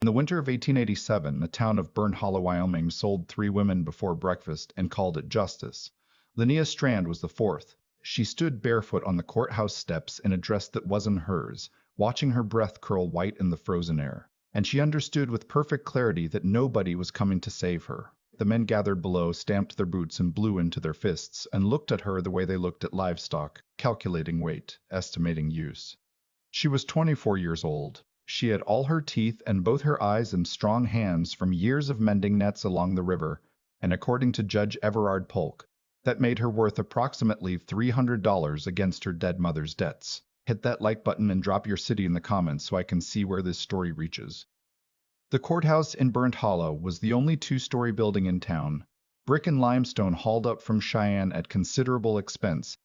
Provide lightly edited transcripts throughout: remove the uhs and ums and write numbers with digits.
In the winter of 1887, the town of Burnt Hollow, Wyoming, sold 3 women before breakfast and called it justice. Linnea Strand was the fourth. She stood barefoot on the courthouse steps in a dress that wasn't hers, watching her breath curl white in the frozen air. And she understood with perfect clarity that nobody was coming to save her. The men gathered below stamped their boots and blew into their fists, and looked at her the way they looked at livestock, calculating weight, estimating use. She was 24 years old. She had all her teeth and both her eyes and strong hands from years of mending nets along the river, and according to Judge Everard Polk, that made her worth approximately $300 against her dead mother's debts. Hit that like button and drop your city in the comments so I can see where this story reaches. The courthouse in Burnt Hollow was the only 2-story building in town, brick and limestone hauled up from Cheyenne at considerable expense,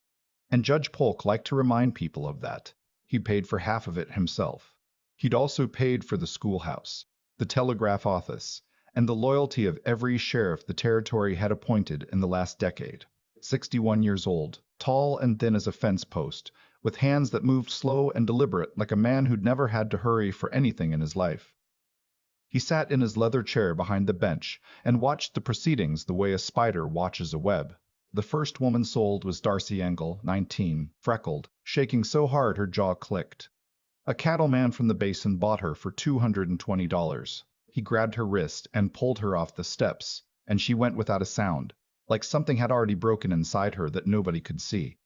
and Judge Polk liked to remind people of that. He paid for half of it himself. He'd also paid for the schoolhouse, the telegraph office, and the loyalty of every sheriff the territory had appointed in the last decade. 61 years old, tall and thin as a fence post, with hands that moved slow and deliberate like a man who'd never had to hurry for anything in his life. He sat in his leather chair behind the bench and watched the proceedings the way a spider watches a web. The first woman sold was Darcy Engel, 19, freckled, shaking so hard her jaw clicked. A cattleman from the basin bought her for $220. He grabbed her wrist and pulled her off the steps, and she went without a sound, like something had already broken inside her that nobody could see.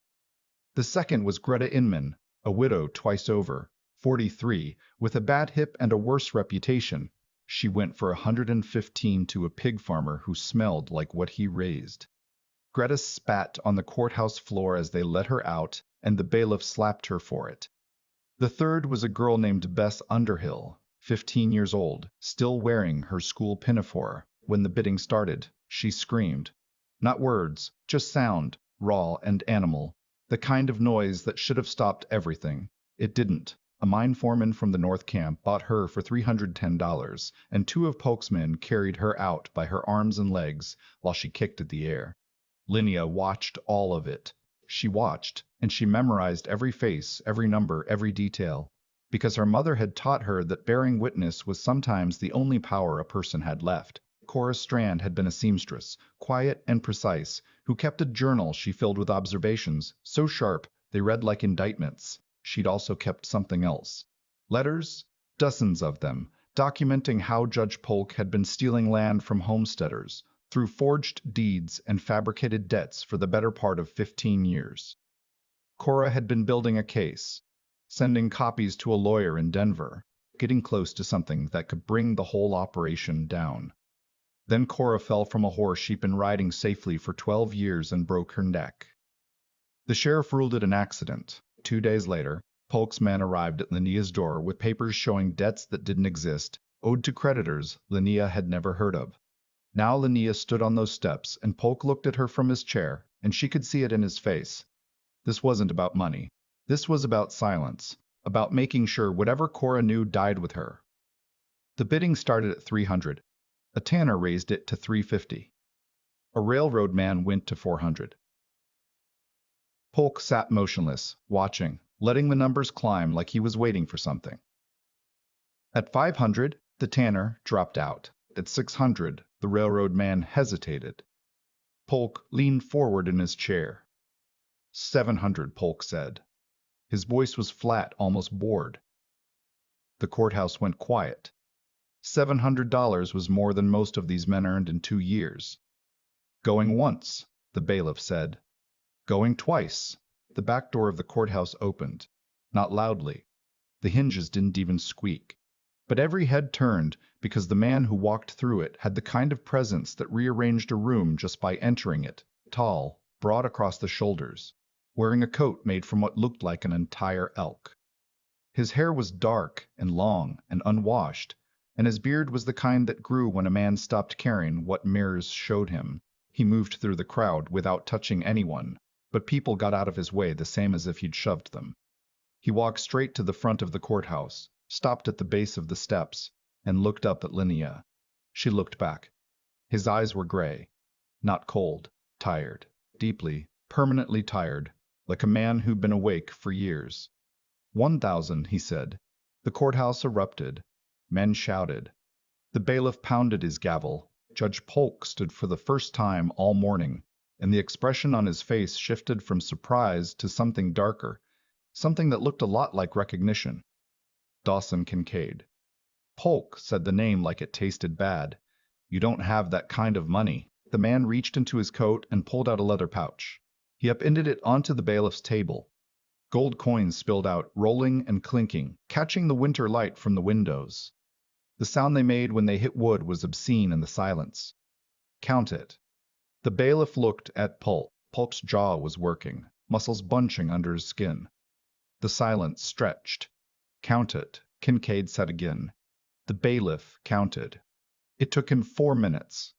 The second was Greta Inman, a widow twice over, 43, with a bad hip and a worse reputation. She went for $115 to a pig farmer who smelled like what he raised. Greta spat on the courthouse floor as they let her out, and the bailiff slapped her for it. The third was a girl named Bess Underhill, 15 years old, still wearing her school pinafore. When the bidding started, she screamed. Not words, just sound, raw and animal, the kind of noise that should have stopped everything. It didn't. A mine foreman from the North Camp bought her for $310, and 2 of Polk's men carried her out by her arms and legs while she kicked at the air. Linnea watched all of it. She watched, and she memorized every face, every number, every detail, because her mother had taught her that bearing witness was sometimes the only power a person had left. Cora Strand had been a seamstress, quiet and precise, who kept a journal she filled with observations, so sharp they read like indictments. She'd also kept something else. Letters, dozens of them, documenting how Judge Polk had been stealing land from homesteaders, through forged deeds and fabricated debts for the better part of 15 years. Cora had been building a case, sending copies to a lawyer in Denver, getting close to something that could bring the whole operation down. Then Cora fell from a horse she'd been riding safely for 12 years and broke her neck. The sheriff ruled it an accident. 2 days later, Polk's men arrived at Linnea's door with papers showing debts that didn't exist, owed to creditors Linnea had never heard of. Now Linnea stood on those steps, and Polk looked at her from his chair, and she could see it in his face. This wasn't about money. This was about silence, about making sure whatever Cora knew died with her. The bidding started at $300. A tanner raised it to $350. A railroad man went to $400. Polk sat motionless, watching, letting the numbers climb like he was waiting for something. At $500, the tanner dropped out. At $600, the railroad man hesitated. Polk leaned forward in his chair. $700, Polk said. His voice was flat, almost bored. The courthouse went quiet. $700 was more than most of these men earned in 2 years. Going once, the bailiff said. Going twice. The back door of the courthouse opened. Not loudly. The hinges didn't even squeak. But every head turned, because the man who walked through it had the kind of presence that rearranged a room just by entering it, tall, broad across the shoulders, wearing a coat made from what looked like an entire elk. His hair was dark and long and unwashed, and his beard was the kind that grew when a man stopped caring what mirrors showed him. He moved through the crowd without touching anyone, but people got out of his way the same as if he'd shoved them. He walked straight to the front of the courthouse, stopped at the base of the steps, and looked up at Linnea. She looked back. His eyes were gray, not cold, tired, deeply, permanently tired, like a man who'd been awake for years. 1,000, he said. The courthouse erupted. Men shouted. The bailiff pounded his gavel. Judge Polk stood for the first time all morning, and the expression on his face shifted from surprise to something darker, something that looked a lot like recognition. Dawson Kincaid. Polk said the name like it tasted bad. You don't have that kind of money. The man reached into his coat and pulled out a leather pouch. He upended it onto the bailiff's table. Gold coins spilled out, rolling and clinking, catching the winter light from the windows. The sound they made when they hit wood was obscene in the silence. Count it. The bailiff looked at Polk. Polk's jaw was working, muscles bunching under his skin. The silence stretched. Count it, Kincaid said again. The bailiff counted. It took him 4 minutes.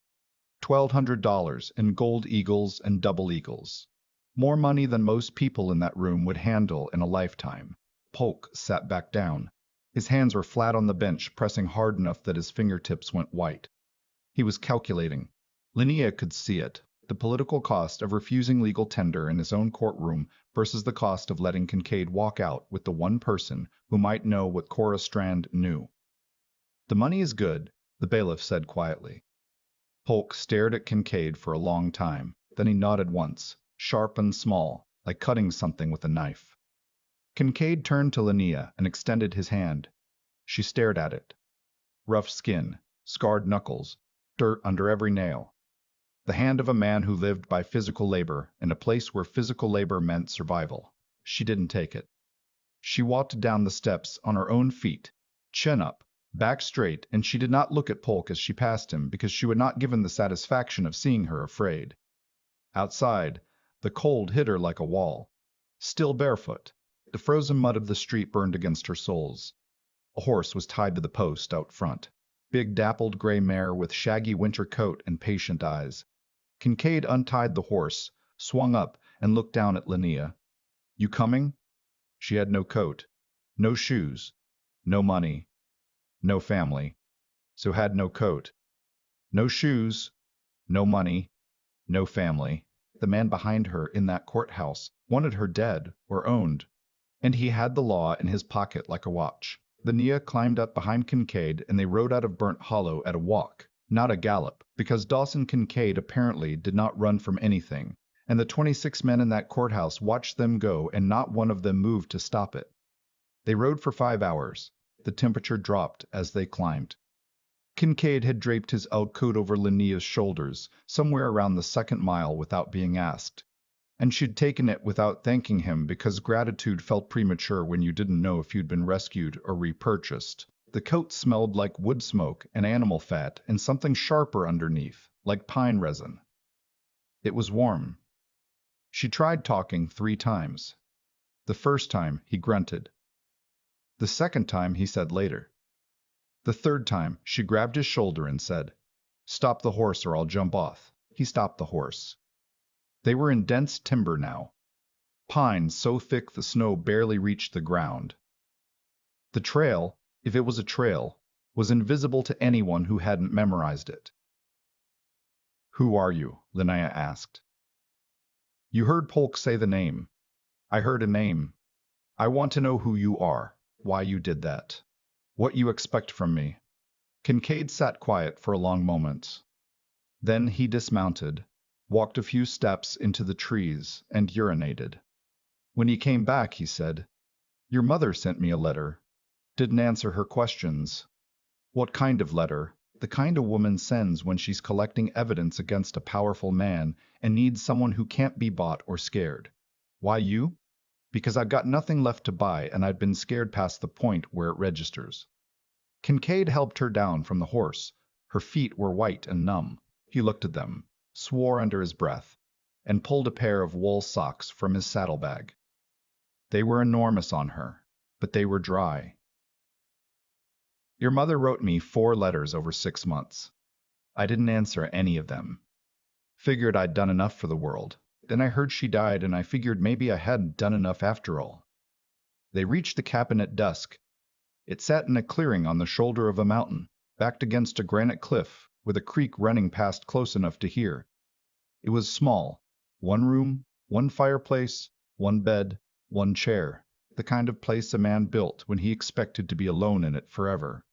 $1,200 in gold eagles and double eagles. More money than most people in that room would handle in a lifetime. Polk sat back down. His hands were flat on the bench, pressing hard enough that his fingertips went white. He was calculating. Linnea could see it. The political cost of refusing legal tender in his own courtroom versus the cost of letting Kincaid walk out with the one person who might know what Cora Strand knew. The money is good, the bailiff said quietly. Polk stared at Kincaid for a long time. Then he nodded once, sharp and small, like cutting something with a knife. Kincaid turned to Linnea and extended his hand. She stared at it. Rough skin, scarred knuckles, dirt under every nail. The hand of a man who lived by physical labor in a place where physical labor meant survival. She didn't take it. She walked down the steps on her own feet, chin up, back straight, and she did not look at Polk as she passed him because she would not give him the satisfaction of seeing her afraid. Outside, the cold hit her like a wall. Still barefoot, the frozen mud of the street burned against her soles. A horse was tied to the post out front. Big dappled gray mare with shaggy winter coat and patient eyes. Kincaid untied the horse, swung up, and looked down at Linnea. You coming? She had no coat, no shoes, no money, no family, so had no coat, no shoes, no money, no family. The man behind her in that courthouse wanted her dead or owned, and he had the law in his pocket like a watch. Linnea climbed up behind Kincaid and they rode out of Burnt Hollow at a walk, not a gallop, because Dawson Kincaid apparently did not run from anything, and the 26 men in that courthouse watched them go and not one of them moved to stop it. They rode for 5 hours. The temperature dropped as they climbed. Kincaid had draped his elk coat over Linnea's shoulders somewhere around the 2nd mile without being asked, and she'd taken it without thanking him because gratitude felt premature when you didn't know if you'd been rescued or repurchased. The coat smelled like wood smoke and animal fat and something sharper underneath, like pine resin. It was warm. She tried talking 3 times. The first time, he grunted. The second time, he said later. The third time, she grabbed his shoulder and said, "Stop the horse or I'll jump off." He stopped the horse. They were in dense timber now. Pine so thick the snow barely reached the ground. The trail, if it was a trail, was invisible to anyone who hadn't memorized it. "Who are you?" Linnea asked. "You heard Polk say the name. I heard a name. I want to know who you are, why you did that, what you expect from me." Kincaid sat quiet for a long moment. Then he dismounted, walked a few steps into the trees, and urinated. When he came back, he said, "Your mother sent me a letter. Didn't answer her questions." "What kind of letter?" "The kind a woman sends when she's collecting evidence against a powerful man and needs someone who can't be bought or scared." "Why you?" "Because I've got nothing left to buy and I've been scared past the point where it registers." Kincaid helped her down from the horse. Her feet were white and numb. He looked at them, swore under his breath, and pulled a pair of wool socks from his saddlebag. They were enormous on her, but they were dry. "Your mother wrote me 4 letters over 6 months. I didn't answer any of them. Figured I'd done enough for the world. Then I heard she died and I figured maybe I hadn't done enough after all." They reached the cabin at dusk. It sat in a clearing on the shoulder of a mountain, backed against a granite cliff, with a creek running past close enough to hear. It was small. 1 room, 1 fireplace, 1 bed, 1 chair. The kind of place a man built when he expected to be alone in it forever.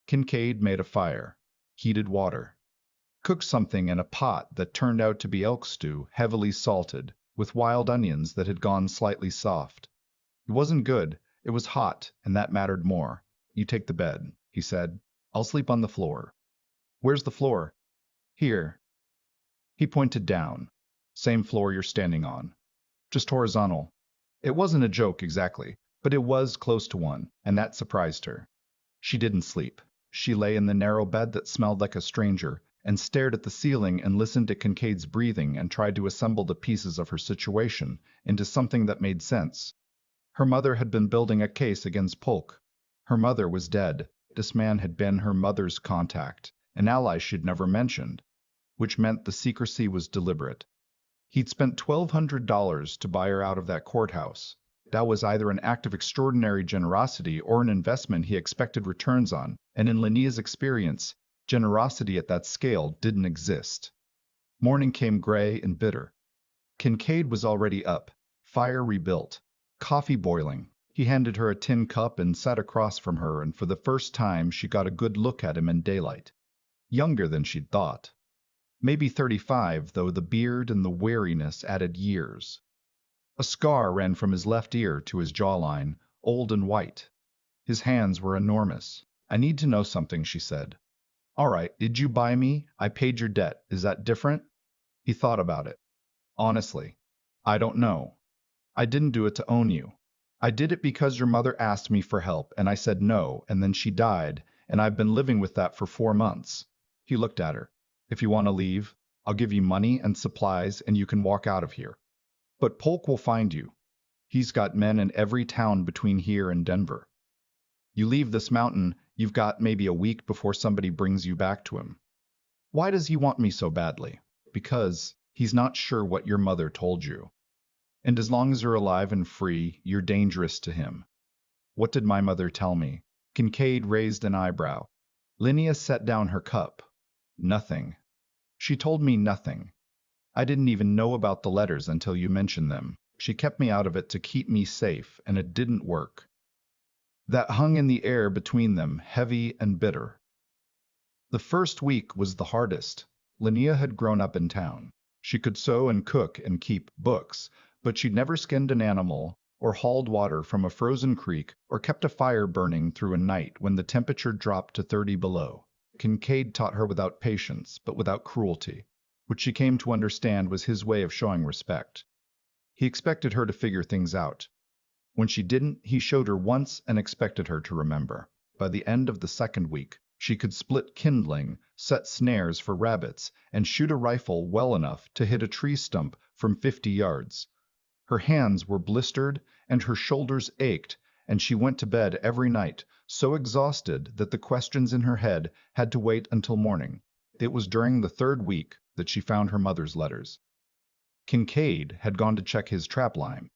Kincaid made a fire. Heated water. Cook something in a pot that turned out to be elk stew, heavily salted, with wild onions that had gone slightly soft. It wasn't good, it was hot, and that mattered more. You take the bed, he said. I'll sleep on the floor. Where's the floor? Here. He pointed down. Same floor you're standing on. Just horizontal. It wasn't a joke exactly, but it was close to one, and that surprised her. She didn't sleep. She lay in the narrow bed that smelled like a stranger, and stared at the ceiling and listened to Kincaid's breathing and tried to assemble the pieces of her situation into something that made sense. Her mother had been building a case against Polk. Her mother was dead. This man had been her mother's contact, an ally she'd never mentioned, which meant the secrecy was deliberate. He'd spent $1,200 to buy her out of that courthouse. That was either an act of extraordinary generosity or an investment he expected returns on, and in Linnea's experience, generosity at that scale didn't exist. Morning came gray and bitter. Kincaid was already up, fire rebuilt, coffee boiling. He handed her a tin cup and sat across from her, and for the first time she got a good look at him in daylight. Younger than she'd thought. Maybe 35, though the beard and the wariness added years. A scar ran from his left ear to his jawline, old and white. His hands were enormous. I need to know something, she said. All right, did you buy me? I paid your debt. Is that different? He thought about it. Honestly, I don't know. I didn't do it to own you. I did it because your mother asked me for help, and I said no, and then she died, and I've been living with that for 4 months. He looked at her. If you want to leave, I'll give you money and supplies, and you can walk out of here. But Polk will find you. He's got men in every town between here and Denver. You leave this mountain, you've got maybe a week before somebody brings you back to him. Why does he want me so badly? Because he's not sure what your mother told you. And as long as you're alive and free, you're dangerous to him. What did my mother tell me? Kincaid raised an eyebrow. Linnea set down her cup. Nothing. She told me nothing. I didn't even know about the letters until you mentioned them. She kept me out of it to keep me safe, and it didn't work. That hung in the air between them, heavy and bitter. The first week was the hardest. Linnea had grown up in town. She could sew and cook and keep books, but she'd never skinned an animal, or hauled water from a frozen creek, or kept a fire burning through a night when the temperature dropped to 30 below. Kincaid taught her without patience, but without cruelty, which she came to understand was his way of showing respect. He expected her to figure things out. When she didn't, he showed her once and expected her to remember. By the end of the second week, she could split kindling, set snares for rabbits, and shoot a rifle well enough to hit a tree stump from 50 yards. Her hands were blistered and her shoulders ached, and she went to bed every night, so exhausted that the questions in her head had to wait until morning. It was during the third week that she found her mother's letters. Kincaid had gone to check his trapline.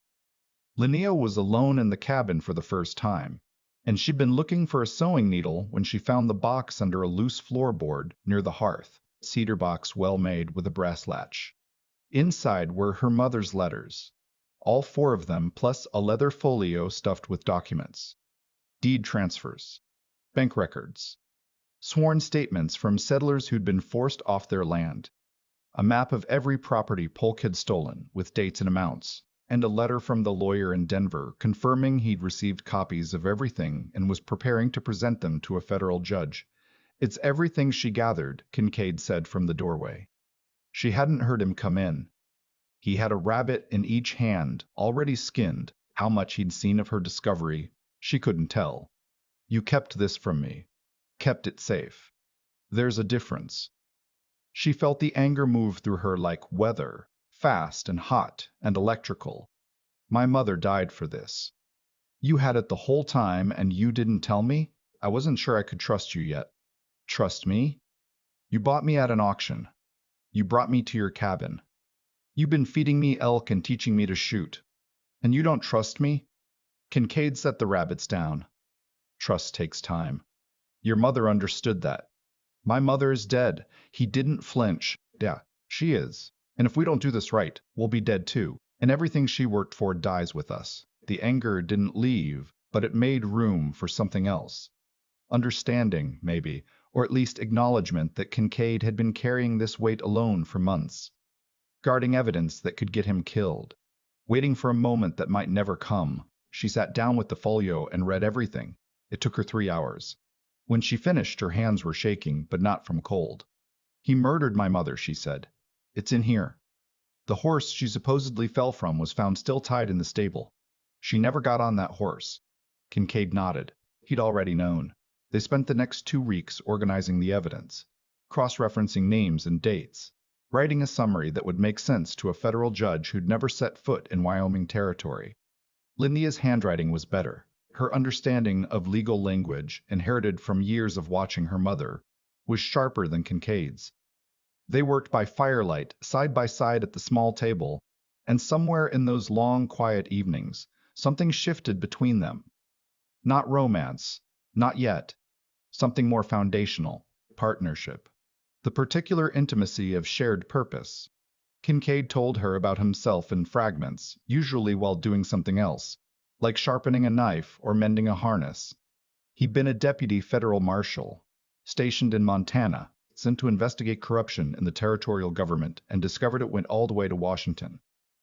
Linnea was alone in the cabin for the first time, and she'd been looking for a sewing needle when she found the box under a loose floorboard near the hearth, cedar box well made with a brass latch. Inside were her mother's letters, all 4 of them, plus a leather folio stuffed with documents. Deed transfers, bank records, sworn statements from settlers who'd been forced off their land, a map of every property Polk had stolen, with dates and amounts, and a letter from the lawyer in Denver confirming he'd received copies of everything and was preparing to present them to a federal judge. It's everything she gathered, Kincaid said from the doorway. She hadn't heard him come in. He had a rabbit in each hand, already skinned. How much he'd seen of her discovery, she couldn't tell. You kept this from me. Kept it safe. There's a difference. She felt the anger move through her like weather, fast and hot and electrical. My mother died for this. You had it the whole time and you didn't tell me? I wasn't sure I could trust you yet. Trust me? You bought me at an auction. You brought me to your cabin. You've been feeding me elk and teaching me to shoot. And you don't trust me? Kincaid set the rabbits down. Trust takes time. Your mother understood that. My mother is dead. He didn't flinch. Yeah, she is. And if we don't do this right, we'll be dead too. And everything she worked for dies with us. The anger didn't leave, but it made room for something else. Understanding, maybe, or at least acknowledgement that Kincaid had been carrying this weight alone for months, guarding evidence that could get him killed, waiting for a moment that might never come. She sat down with the folio and read everything. It took her 3 hours. When she finished, her hands were shaking, but not from cold. "He murdered my mother," she said. "It's in here." The horse she supposedly fell from was found still tied in the stable. She never got on that horse. Kincaid nodded. He'd already known. They spent the next 2 weeks organizing the evidence, cross-referencing names and dates, writing a summary that would make sense to a federal judge who'd never set foot in Wyoming territory. Linnea's handwriting was better. Her understanding of legal language, inherited from years of watching her mother, was sharper than Kincaid's. They worked by firelight, side by side at the small table, and somewhere in those long, quiet evenings, something shifted between them. Not romance, not yet. Something more foundational, partnership. The particular intimacy of shared purpose. Kincaid told her about himself in fragments, usually while doing something else, like sharpening a knife or mending a harness. He'd been a deputy federal marshal, stationed in Montana, sent to investigate corruption in the territorial government, and discovered it went all the way to Washington.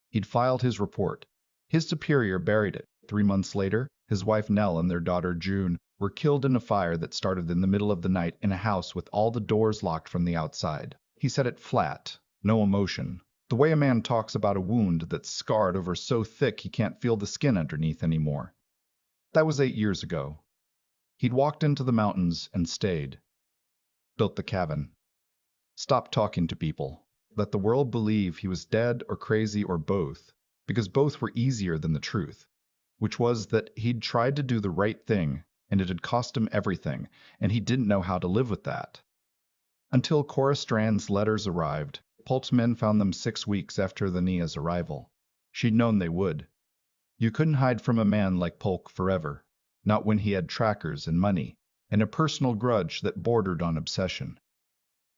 He'd filed his report. His superior buried it. 3 months later, his wife Nell and their daughter June were killed in a fire that started in the middle of the night in a house with all the doors locked from the outside. He said it flat, no emotion, the way a man talks about a wound that's scarred over so thick he can't feel the skin underneath anymore. That was 8 years ago. He'd walked into the mountains and stayed. Built the cabin. Stopped talking to people. Let the world believe he was dead or crazy or both, because both were easier than the truth, which was that he'd tried to do the right thing, and it had cost him everything, and he didn't know how to live with that. Until Cora Strand's letters arrived. Polk's men found them 6 weeks after Linnea's arrival. She'd known they would. You couldn't hide from a man like Polk forever, not when he had trackers and money, and a personal grudge that bordered on obsession.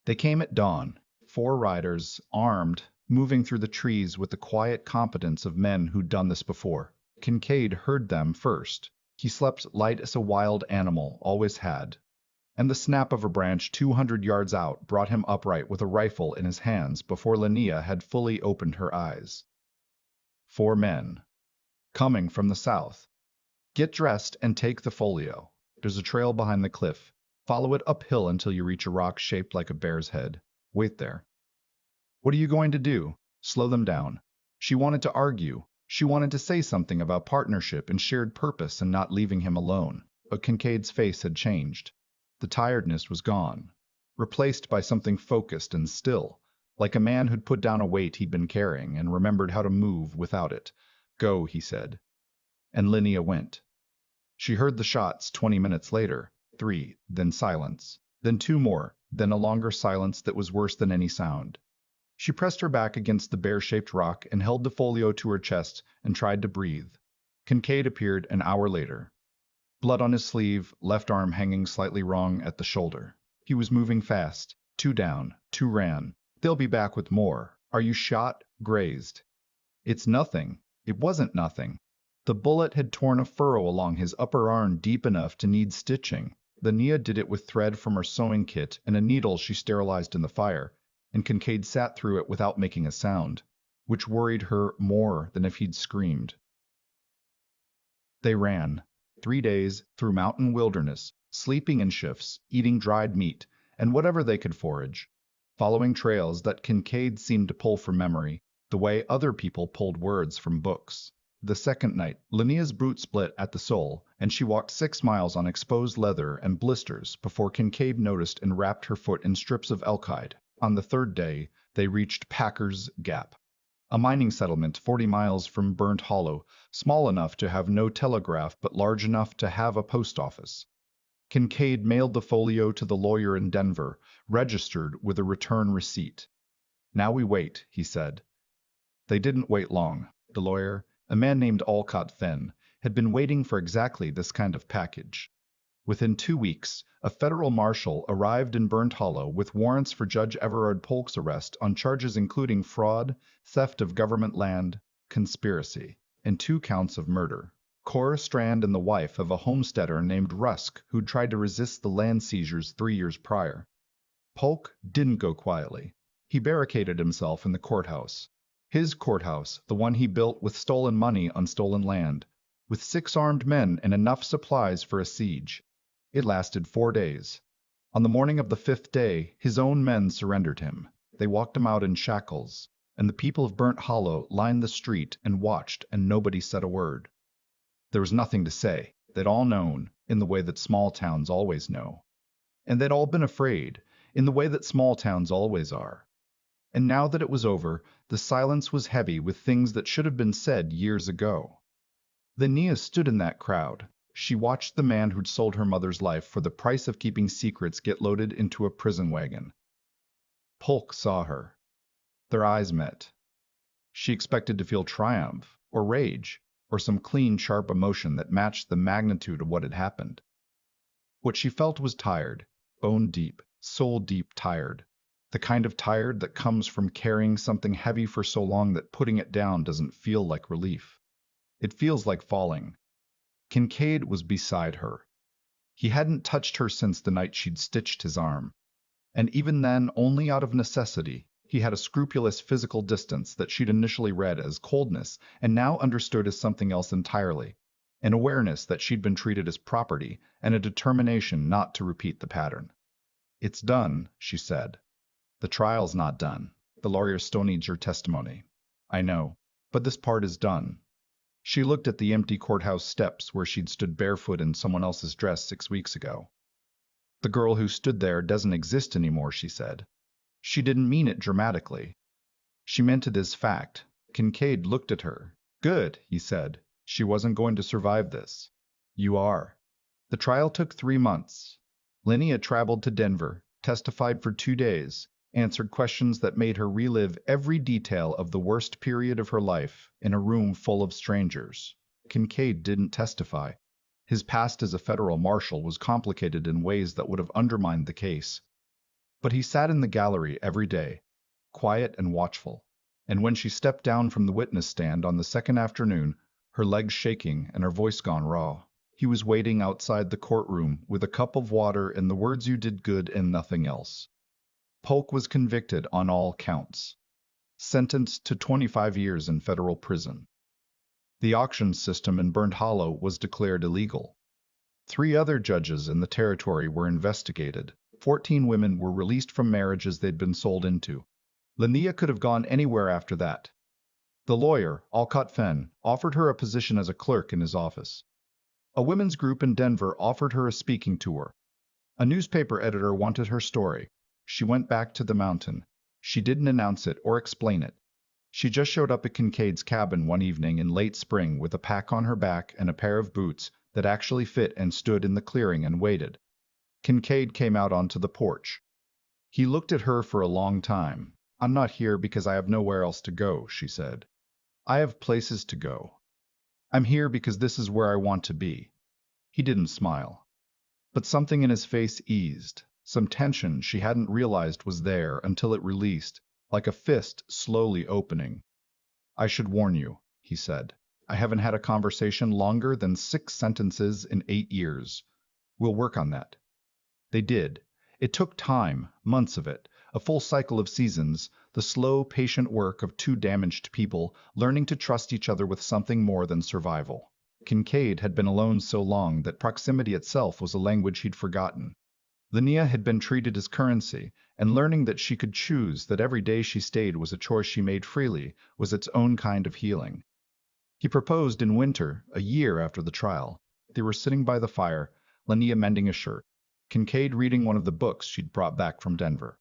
They came at dawn, 4 riders, armed, moving through the trees with the quiet competence of men who'd done this before. Kincaid heard them first. He slept light as a wild animal always had, and the snap of a branch 200 yards out brought him upright with a rifle in his hands before Linnea had fully opened her eyes. 4 men. Coming from the south. "Get dressed and take the folio. There's a trail behind the cliff. Follow it uphill until you reach a rock shaped like a bear's head. Wait there." "What are you going to do?" Slow them down. She wanted to argue. She wanted to say something about partnership and shared purpose and not leaving him alone. But Kincaid's face had changed. The tiredness was gone, replaced by something focused and still, like a man who'd put down a weight he'd been carrying and remembered how to move without it. "Go," he said. And Linnea went. She heard the shots 20 minutes later, 3, then silence, then 2 more, then a longer silence that was worse than any sound. She pressed her back against the bear-shaped rock and held the folio to her chest and tried to breathe. Kincaid appeared an hour later. Blood on his sleeve, left arm hanging slightly wrong at the shoulder. He was moving fast. 2 down, 2 ran. "They'll be back with more. Are you shot? Grazed?" "It's nothing." It wasn't nothing. The bullet had torn a furrow along his upper arm deep enough to need stitching. Linnea did it with thread from her sewing kit and a needle she sterilized in the fire, and Kincaid sat through it without making a sound, which worried her more than if he'd screamed. They ran. 3 days, through mountain wilderness, sleeping in shifts, eating dried meat, and whatever they could forage, following trails that Kincaid seemed to pull from memory, the way other people pulled words from books. The second night, Linnea's boot split at the sole, and she walked 6 miles on exposed leather and blisters before Kincaid noticed and wrapped her foot in strips of elk hide. On the 3rd day, they reached Packer's Gap, a mining settlement 40 miles from Burnt Hollow, small enough to have no telegraph but large enough to have a post office. Kincaid mailed the folio to the lawyer in Denver, registered with a return receipt. "Now we wait," he said. They didn't wait long. The lawyer, a man named Alcott Fenn, had been waiting for exactly this kind of package. Within 2 weeks, a federal marshal arrived in Burnt Hollow with warrants for Judge Everard Polk's arrest on charges including fraud, theft of government land, conspiracy, and 2 counts of murder. Cora Strand and the wife of a homesteader named Rusk who'd tried to resist the land seizures 3 years prior. Polk didn't go quietly. He barricaded himself in the courthouse. His courthouse, the one he built with stolen money on stolen land, with 6 armed men and enough supplies for a siege. It lasted 4 days. On the morning of the 5th day, his own men surrendered him. They walked him out in shackles, and the people of Burnt Hollow lined the street and watched, and nobody said a word. There was nothing to say. They'd all known, in the way that small towns always know. And they'd all been afraid, in the way that small towns always are. And now that it was over, the silence was heavy with things that should have been said years ago. Linnea stood in that crowd. She watched the man who'd sold her mother's life for the price of keeping secrets get loaded into a prison wagon. Polk saw her. Their eyes met. She expected to feel triumph, or rage, or some clean, sharp emotion that matched the magnitude of what had happened. What she felt was tired, bone deep, soul deep tired. The kind of tired that comes from carrying something heavy for so long that putting it down doesn't feel like relief. It feels like falling. Kincaid was beside her. He hadn't touched her since the night she'd stitched his arm. And even then, only out of necessity. He had a scrupulous physical distance that she'd initially read as coldness and now understood as something else entirely. An awareness that she'd been treated as property and a determination not to repeat the pattern. "It's done," she said. "The trial's not done. The lawyer still needs your testimony. I know. But this part is done." She looked at the empty courthouse steps where she'd stood barefoot in someone else's dress 6 weeks ago. "The girl who stood there doesn't exist anymore," she said. She didn't mean it dramatically. She meant it as fact. Kincaid looked at her. "Good," he said. "She wasn't going to survive this. You are." The trial took 3 months. Linnea traveled to Denver, testified for 2 days, answered questions that made her relive every detail of the worst period of her life in a room full of strangers. Kincaid didn't testify. His past as a federal marshal was complicated in ways that would have undermined the case. But he sat in the gallery every day, quiet and watchful. And when she stepped down from the witness stand on the second afternoon, her legs shaking and her voice gone raw, he was waiting outside the courtroom with a cup of water and the words "you did good" and nothing else. Polk was convicted on all counts. Sentenced to 25 years in federal prison. The auction system in Burnt Hollow was declared illegal. 3 other judges in the territory were investigated. 14 women were released from marriages they'd been sold into. Linnea could have gone anywhere after that. The lawyer, Alcott Fenn, offered her a position as a clerk in his office. A women's group in Denver offered her a speaking tour. A newspaper editor wanted her story. She went back to the mountain. She didn't announce it or explain it. She just showed up at Kincaid's cabin one evening in late spring with a pack on her back and a pair of boots that actually fit and stood in the clearing and waited. Kincaid came out onto the porch. He looked at her for a long time. "I'm not here because I have nowhere else to go," she said. "I have places to go. I'm here because this is where I want to be." He didn't smile. But something in his face eased, some tension she hadn't realized was there until it released, like a fist slowly opening. "I should warn you," he said. "I haven't had a conversation longer than 6 sentences in 8 years. We'll work on that." They did. It took time, months of it, a full cycle of seasons, the slow, patient work of 2 damaged people learning to trust each other with something more than survival. Kincaid had been alone so long that proximity itself was a language he'd forgotten. Linnea had been treated as currency, and learning that she could choose, that every day she stayed was a choice she made freely, was its own kind of healing. He proposed in winter, a year after the trial. They were sitting by the fire, Linnea mending a shirt, Kincaid reading one of the books she'd brought back from Denver.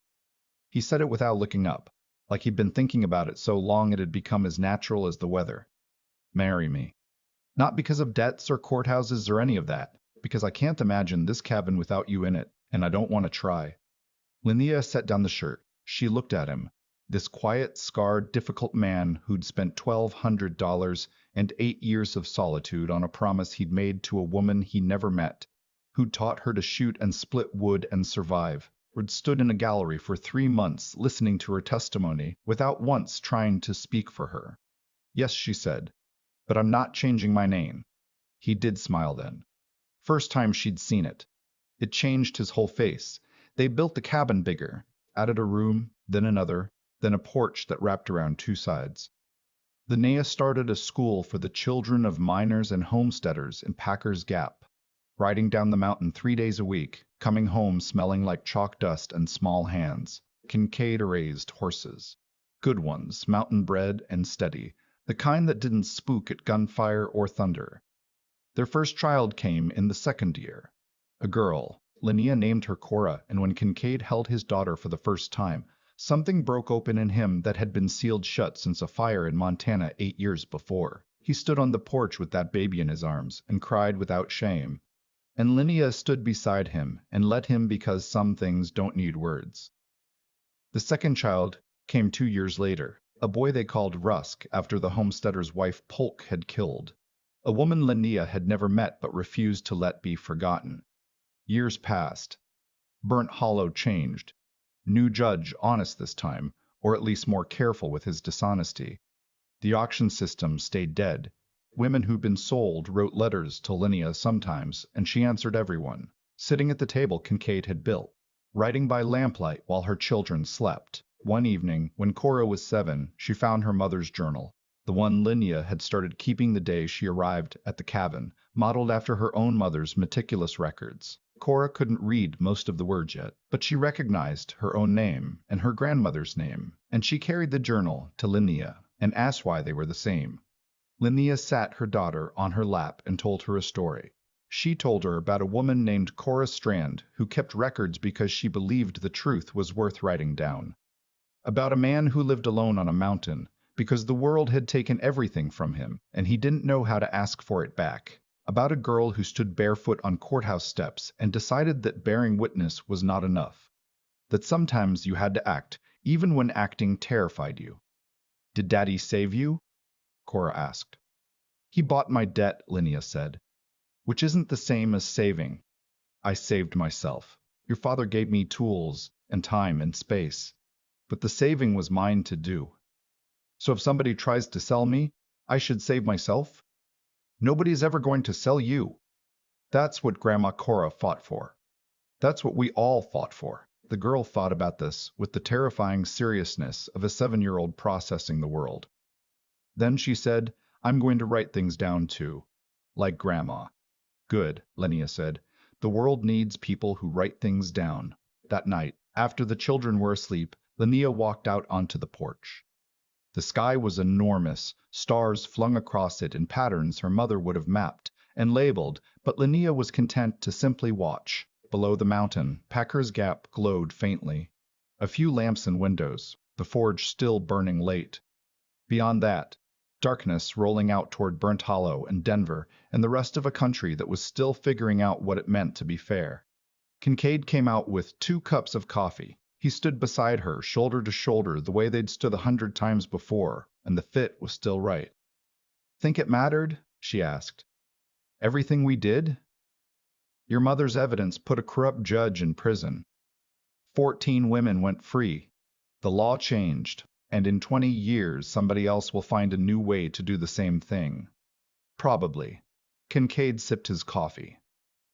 He said it without looking up, like he'd been thinking about it so long it had become as natural as the weather. "Marry me. Not because of debts or courthouses or any of that, because I can't imagine this cabin without you in it, and I don't want to try." Linnea set down the shirt. She looked at him, this quiet, scarred, difficult man who'd spent $1,200 and 8 years of solitude on a promise he'd made to a woman he never met, who'd taught her to shoot and split wood and survive, who'd stood in a gallery for 3 months listening to her testimony without once trying to speak for her. "Yes," she said, "but I'm not changing my name." He did smile then. First time she'd seen it. It changed his whole face. They built the cabin bigger, added a room, then another, then a porch that wrapped around two sides. Linnea started a school for the children of miners and homesteaders in Packer's Gap, riding down the mountain 3 days a week, coming home smelling like chalk dust and small hands. Kincaid raised horses. Good ones, mountain-bred and steady, the kind that didn't spook at gunfire or thunder. Their first child came in the second year. A girl. Linnea named her Cora, and when Kincaid held his daughter for the first time, something broke open in him that had been sealed shut since a fire in Montana 8 years before. He stood on the porch with that baby in his arms and cried without shame. And Linnea stood beside him and let him because some things don't need words. The second child came 2 years later, a boy they called Rusk after the homesteader's wife Polk had killed. A woman Linnea had never met but refused to let be forgotten. Years passed. Burnt Hollow changed. New judge, honest this time, or at least more careful with his dishonesty. The auction system stayed dead. Women who'd been sold wrote letters to Linnea sometimes, and she answered everyone, sitting at the table Kincaid had built, writing by lamplight while her children slept. One evening, when Cora was 7, she found her mother's journal, the one Linnea had started keeping the day she arrived at the cabin, modeled after her own mother's meticulous records. Cora couldn't read most of the words yet, but she recognized her own name and her grandmother's name, and she carried the journal to Linnea and asked why they were the same. Linnea sat her daughter on her lap and told her a story. She told her about a woman named Linnea Strand who kept records because she believed the truth was worth writing down. About a man who lived alone on a mountain because the world had taken everything from him and he didn't know how to ask for it back. About a girl who stood barefoot on courthouse steps and decided that bearing witness was not enough. That sometimes you had to act, even when acting terrified you. "Did Daddy save you?" Cora asked. "He bought my debt," Linnea said. "Which isn't the same as saving. I saved myself. Your father gave me tools and time and space. But the saving was mine to do. So if somebody tries to sell me, I should save myself? Nobody's ever going to sell you." That's what Grandma Cora fought for. That's what we all fought for. The girl thought about this with the terrifying seriousness of a 7-year-old processing the world. Then she said, "I'm going to write things down too. Like Grandma." "Good," Linnea said. "The world needs people who write things down." That night, after the children were asleep, Linnea walked out onto the porch. The sky was enormous, stars flung across it in patterns her mother would have mapped and labeled, but Linnea was content to simply watch. Below the mountain, Packer's Gap glowed faintly. A few lamps and windows, the forge still burning late. Beyond that, darkness rolling out toward Burnt Hollow and Denver and the rest of a country that was still figuring out what it meant to be fair. Kincaid came out with 2 cups of coffee. He stood beside her, shoulder to shoulder, the way they'd stood 100 times before, and the fit was still right. "Think it mattered?" she asked. "Everything we did? Your mother's evidence put a corrupt judge in prison. 14 women went free. The law changed, and in 20 years somebody else will find a new way to do the same thing. Probably." Kincaid sipped his coffee.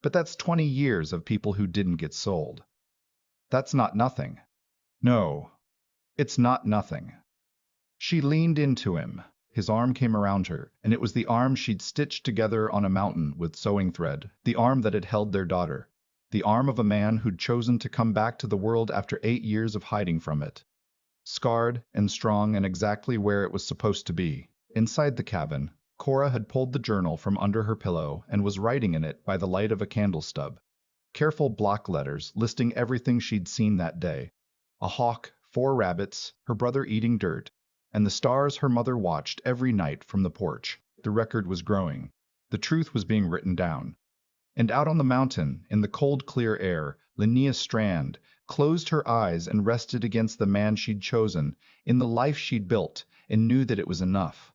"But that's 20 years of people who didn't get sold. That's not nothing." "No, it's not nothing." She leaned into him. His arm came around her, and it was the arm she'd stitched together on a mountain with sewing thread, the arm that had held their daughter, the arm of a man who'd chosen to come back to the world after 8 years of hiding from it. Scarred and strong and exactly where it was supposed to be. Inside the cabin, Cora had pulled the journal from under her pillow and was writing in it by the light of a candle stub. Careful block letters listing everything she'd seen that day. A hawk, 4 rabbits, her brother eating dirt, and the stars her mother watched every night from the porch. The record was growing. The truth was being written down. And out on the mountain, in the cold, clear air, Linnea Strand closed her eyes and rested against the man she'd chosen, in the life she'd built, and knew that it was enough.